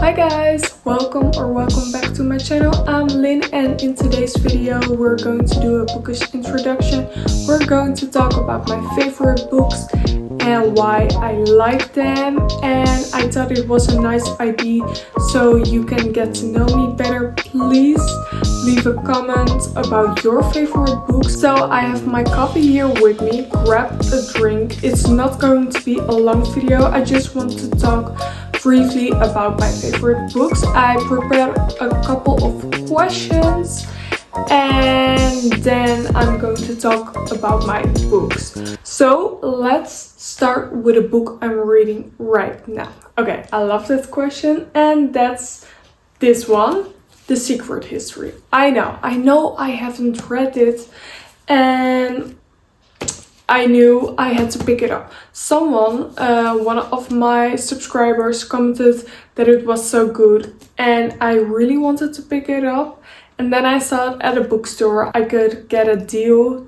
Hi guys, welcome back to my channel. I'm Lyn, and in today's video we're going to do a bookish introduction. We're going to talk about my favorite books and why I like them, and I thought it was a nice idea so you can get to know me better. Please leave a comment about your favorite books. So I have my coffee here with me. Grab a drink. It's not going to be a long video. I just want to talk briefly about my favorite books. I prepared a couple of questions and then I'm going to talk about my books. So let's start with a book I'm reading right now. Okay, I love that question, and that's this one, The Secret History. I know I haven't read it, and I knew I had to pick it up. Someone, one of my subscribers, commented that it was so good and I really wanted to pick it up. And then I saw it at a bookstore. I could get a deal,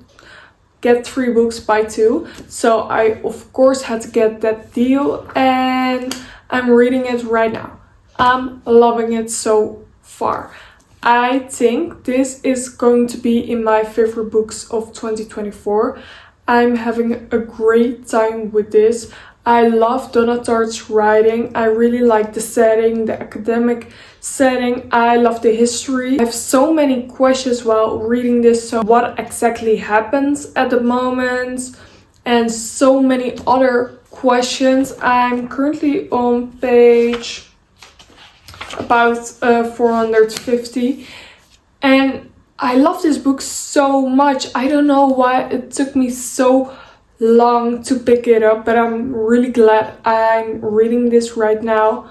get 3 books buy 2. So I of course had to get that deal, and I'm reading it right now. I'm loving it so far. I think this is going to be in my favorite books of 2024. I'm having a great time with this. I love Donna Tartt's writing. I really like the setting, the academic setting. I love the history. I have so many questions while reading this. So what exactly happens at the moment? And so many other questions. I'm currently on page about 450. And I love this book so much. I don't know why it took me so long to pick it up, but I'm really glad I'm reading this right now.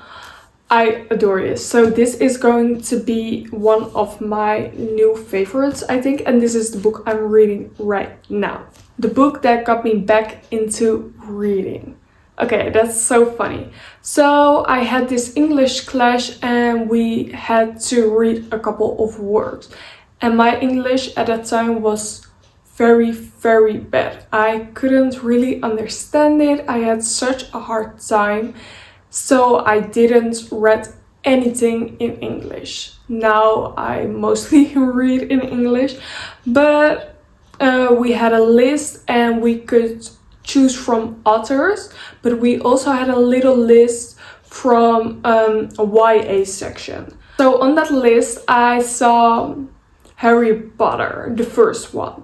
I adore this. So this is going to be one of my new favorites, I think, and this is the book I'm reading right now. The book that got me back into reading. Okay, that's so funny. So I had this English class and we had to read a couple of words. And my English at that time was very, very bad. I couldn't really understand it. I had such a hard time. So I didn't read anything in English. Now I mostly read in English. But we had a list and we could choose from authors. But we also had a little list from a YA section. So on that list I saw Harry Potter, the first one,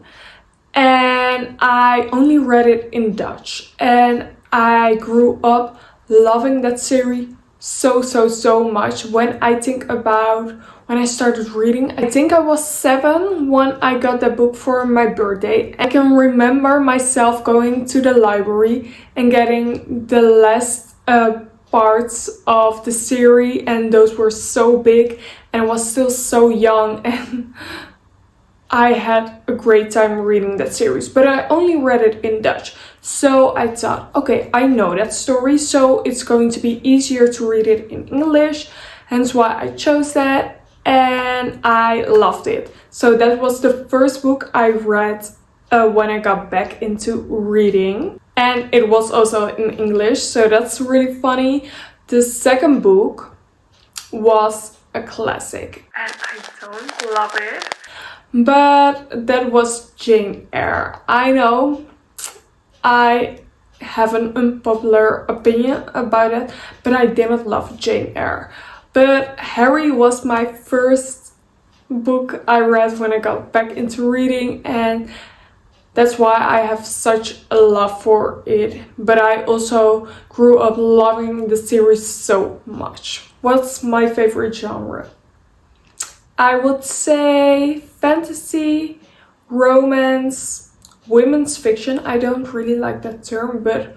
and I only read it in Dutch, and I grew up loving that series so much. When I think about when I started reading, I think I was 7 when I got that book for my birthday. I can remember myself going to the library and getting the last parts of the series, and those were so big and I was still so young, and I had a great time reading that series, but I only read it in Dutch. So I thought, okay, I know that story, so it's going to be easier to read it in English. Hence why I chose that, and I loved it. So that was the first book I read when I got back into reading. And it was also in English, so that's really funny. The second book was a classic, and I don't love it. But that was Jane Eyre. I know I have an unpopular opinion about it, but I didn't love Jane Eyre. But Harry was my first book I read when I got back into reading, and that's why I have such a love for it. But I also grew up loving the series so much. What's my favorite genre? I would say fantasy, romance, women's fiction. I don't really like that term, but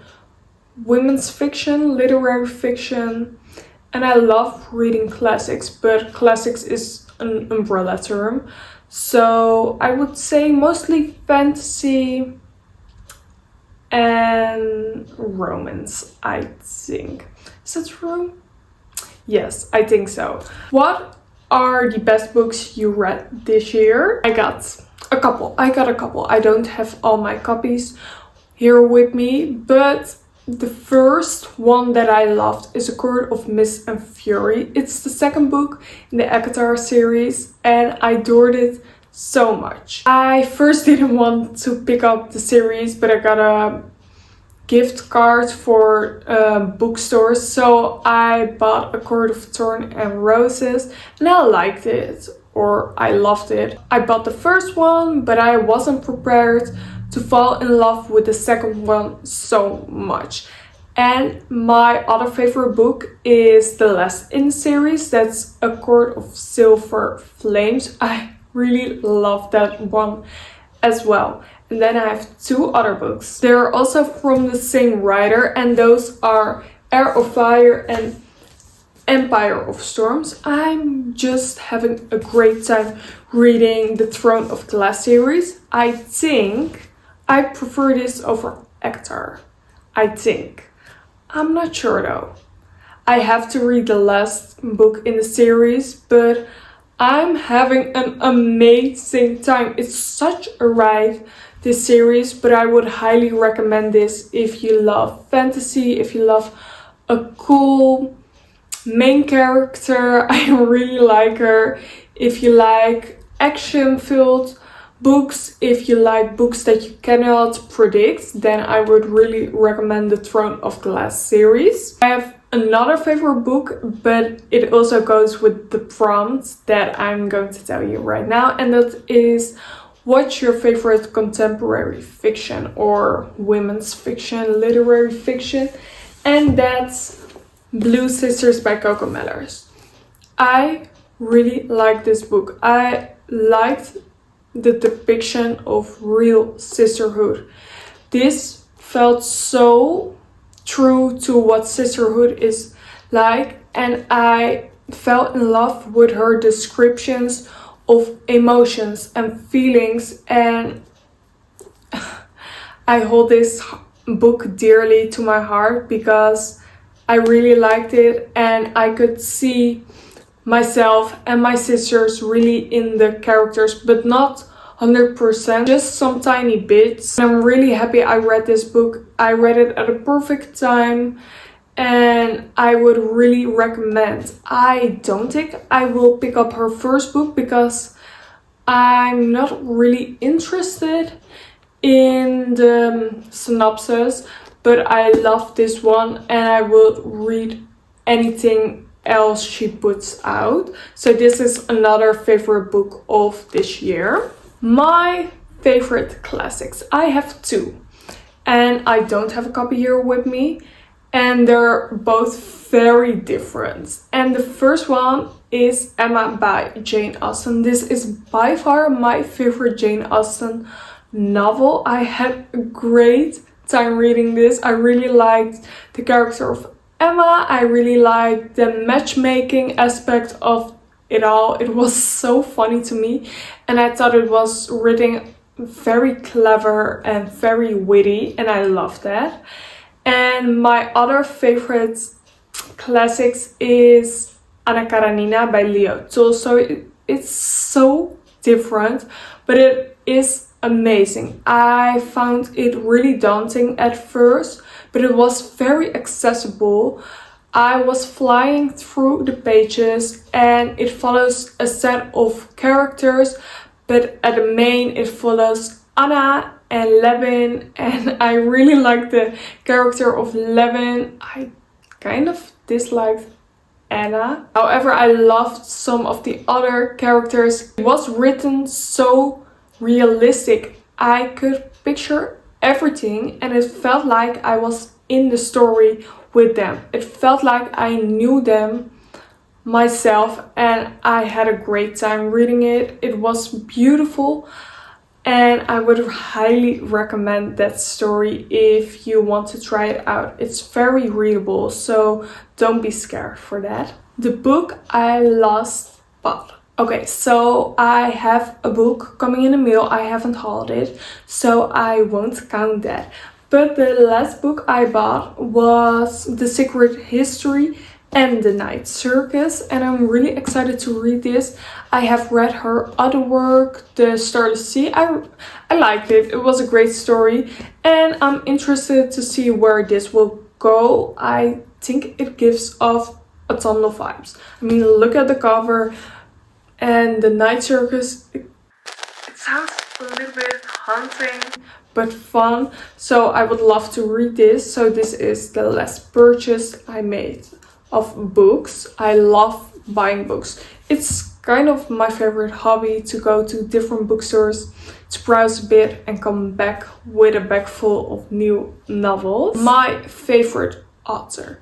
women's fiction, literary fiction. And I love reading classics, but classics is an umbrella term. So I would say mostly fantasy and romance, I think. Is that true? Yes, I think so. What are the best books you read this year? I got a couple. I don't have all my copies here with me, but The first one that I loved is A Court of Mist and Fury. It's the second book in the ACOTAR series and I adored it so much. I first didn't want to pick up the series, but I got a gift card for bookstores, so I bought A Court of Thorns and Roses and I liked it, or I loved it. I bought the first one, but I wasn't prepared to fall in love with the second one so much. And my other favorite book is the last in the series, that's A Court of Silver Flames. I really love that one as well. And then I have two other books. They're also from the same writer, and those are Heir of Fire and Empire of Storms. I'm just having a great time reading the Throne of Glass series. I think I prefer this over ACOTAR. I think. I'm not sure though. I have to read the last book in the series, but I'm having an amazing time. It's such a ride, this series, but I would highly recommend this if you love fantasy, if you love a cool main character. I really like her. If you like action-filled books, if you like books that you cannot predict, then I would really recommend the Throne of Glass series. I have another favorite book, but it also goes with the prompt that I'm going to tell you right now, and that is, what's your favorite contemporary fiction or women's fiction, literary fiction? And that's Blue Sisters by Coco Mellers. I really like this book. I liked the depiction of real sisterhood. This felt so true to what sisterhood is like, and I fell in love with her descriptions of emotions and feelings, and I hold this book dearly to my heart because I really liked it and I could see myself and my sisters really in the characters, but not 100%, just some tiny bits. And I'm really happy I read this book. I read it at a perfect time and I would really recommend. I don't think I will pick up her first book because I'm not really interested in the synopsis, but I love this one and I will read anything else she puts out. So this is another favorite book of this year. My favorite classics. I have two and I don't have a copy here with me, and they're both very different. And the first one is Emma by Jane Austen. This is by far my favorite Jane Austen novel. I had a great time reading this. I really liked the character of Emma. I really liked the matchmaking aspect of it all. It was so funny to me, and I thought it was written very clever and very witty, and I loved that. And my other favorite classics is Anna Karenina by Leo Tolstoy. It's so different, but it is amazing. I found it really daunting at first, but it was very accessible. I was flying through the pages and it follows a set of characters, but at the main it follows Anna and Levin, and I really like the character of Levin. I kind of disliked Anna. However, I loved some of the other characters. It was written so realistic. I could picture everything and it felt like I was in the story with them. It felt like I knew them myself and I had a great time reading it. It was beautiful and I would highly recommend that story if you want to try it out. It's very readable, so don't be scared for that. The book I last bought. Okay, so I have a book coming in the mail. I haven't hauled it, so I won't count that. But the last book I bought was The Secret History and The Night Circus, and I'm really excited to read this. I have read her other work, The Starless Sea. I liked it. It was a great story, and I'm interested to see where this will go. I think it gives off autumnal vibes. I mean, look at the cover, and The Night Circus, it sounds a little bit haunting but fun, so I would love to read this. So this is the last purchase I made of books. I love buying books. It's kind of my favorite hobby to go to different bookstores, to browse a bit and come back with a bag full of new novels. My favorite author.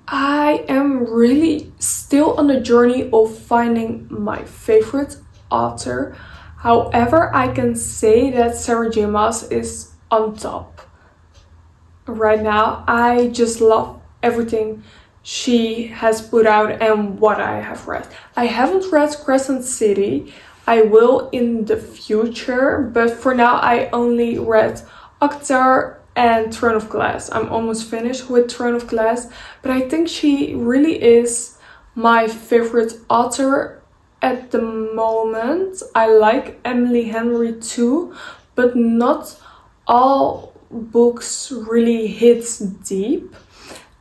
I am really still on the journey of finding my favorite author. However, I can say that Sarah J. Maas is on top right now. I just love everything she has put out and what I have read. I haven't read Crescent City. I will in the future, but for now I only read Octar and Throne of Glass. I'm almost finished with Throne of Glass, but I think she really is my favorite author at the moment. I like Emily Henry too, but not all books really hits deep.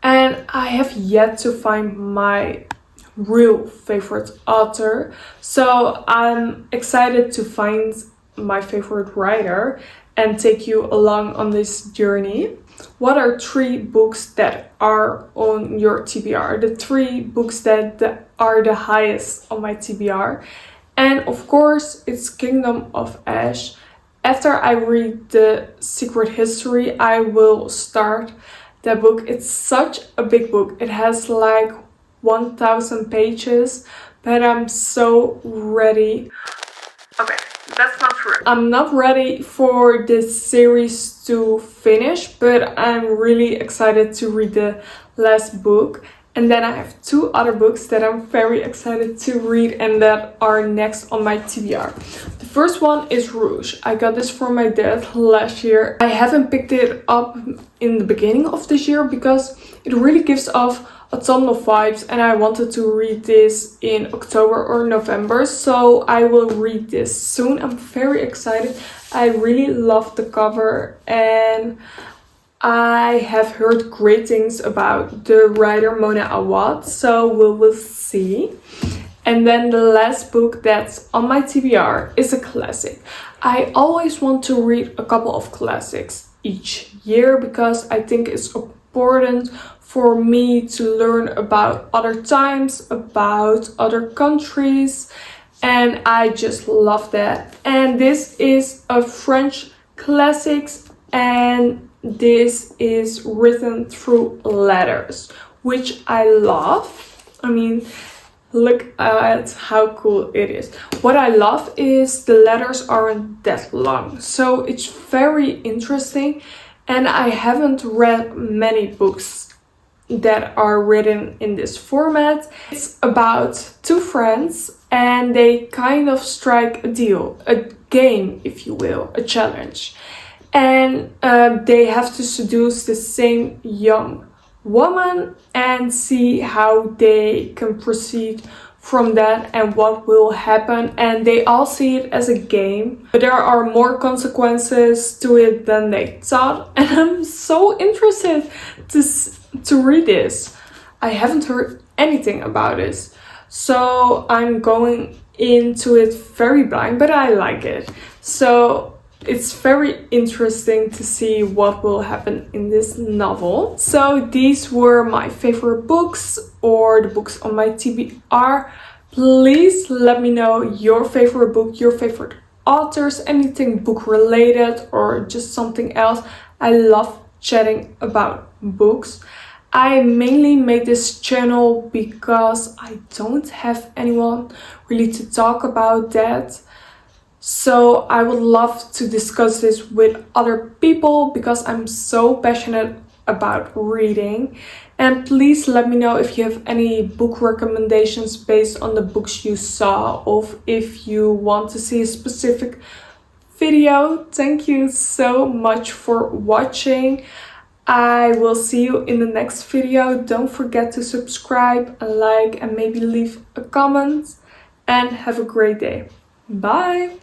And I have yet to find my real favorite author, so I'm excited to find my favorite writer and take you along on this journey. What are 3 books that are on your TBR? The 3 books that are the highest on my TBR. And of course, it's Kingdom of Ash. After I read The Secret History, I will start that book. It's such a big book. It has like 1,000 pages, but I'm so ready. Okay, that's not true. I'm not ready for this series to finish, but I'm really excited to read the last book. And then I have 2 other books that I'm very excited to read and that are next on my TBR. The first one is Rouge. I got this from my dad last year. I haven't picked it up in the beginning of this year because it really gives off autumnal vibes and I wanted to read this in October or November, so I will read this soon. I'm very excited. I really love the cover and I have heard great things about the writer Mona Awad, so we will see. And then the last book that's on my TBR is a classic. I always want to read a couple of classics each year because I think it's important for me to learn about other times, about other countries, and I just love that. And this is a French classics, and this is written through letters, which I love. I mean, look at how cool it is. What I love is the letters aren't that long, so it's very interesting. And I haven't read many books that are written in this format. It's about 2 friends and they kind of strike a deal, a game if you will, a challenge. And they have to seduce the same young woman and see how they can proceed from that and what will happen. And they all see it as a game, but there are more consequences to it than they thought. And I'm so interested to read this. I haven't heard anything about this, so I'm going into it very blind, but I like it. So it's very interesting to see what will happen in this novel. So these were my favorite books or the books on my TBR. Please let me know your favorite book, your favorite authors, anything book related or just something else. I love chatting about books. I mainly made this channel because I don't have anyone really to talk about that. So I would love to discuss this with other people because I'm so passionate about reading. And please let me know if you have any book recommendations based on the books you saw, or if you want to see a specific video. Thank you so much for watching. I will see you in the next video. Don't forget to subscribe and like and maybe leave a comment. And have a great day. Bye!